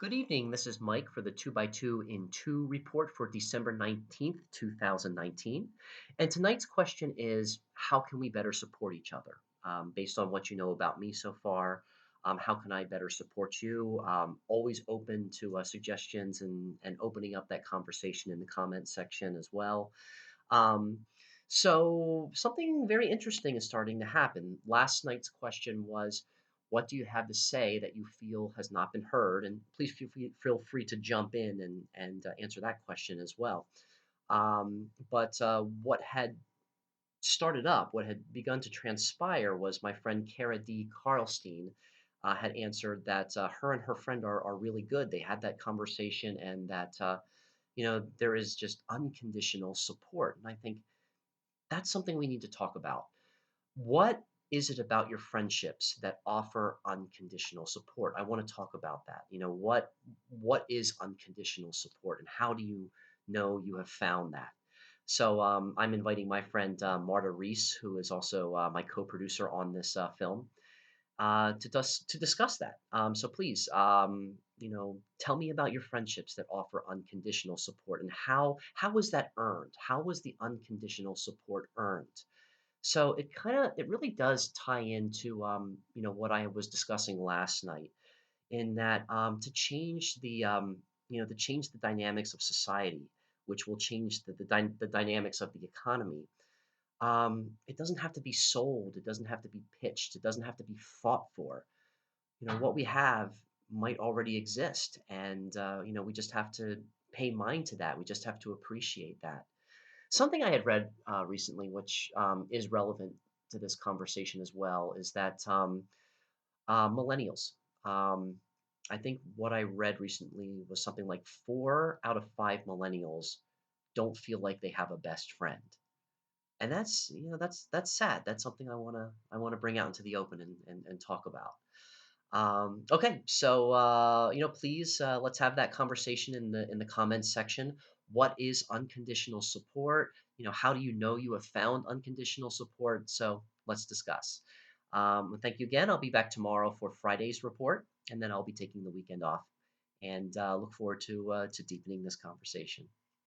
Good evening. This is Mike for the 2 by 2 in 2 report for December 19th, 2019. And tonight's question is, how can we better support each other? Based on what you know about me so far, how can I better support you? Always open to suggestions and opening up that conversation in the comment section as well. Um, so something very interesting is starting to happen. Last night's question was, what do you have to say that you feel has not been heard? And please feel free to jump in and answer that question as well. But what had started up, what had begun to transpire was my friend Cara D. Carlstein had answered that her and her friend are really good. They had that conversation and that, there is just unconditional support. And I think that's something we need to talk about. What is it about your friendships that offer unconditional support? I want to talk about that. What is unconditional support and how do you know you have found that? So I'm inviting my friend Marta Reese, who is also my co-producer on this film, to discuss that. So please, tell me about your friendships that offer unconditional support and how was that earned? How was the unconditional support earned? So it really does tie into what I was discussing last night in that to change the dynamics of society, which will change the dynamics of the economy. It doesn't have to be sold. It doesn't have to be pitched. It doesn't have to be fought for. What we have might already exist, and we just have to pay mind to that. We just have to appreciate that. Something I had read recently, which is relevant to this conversation as well, is that millennials. Um, I think what I read recently was something like 4 out of 5 millennials don't feel like they have a best friend, and that's sad. That's something I wanna bring out into the open and talk about. Okay, so please let's have that conversation in the comments section. What is unconditional support? How do you know you have found unconditional support? So let's discuss. Thank you again. I'll be back tomorrow for Friday's report, and then I'll be taking the weekend off. And look forward to deepening this conversation.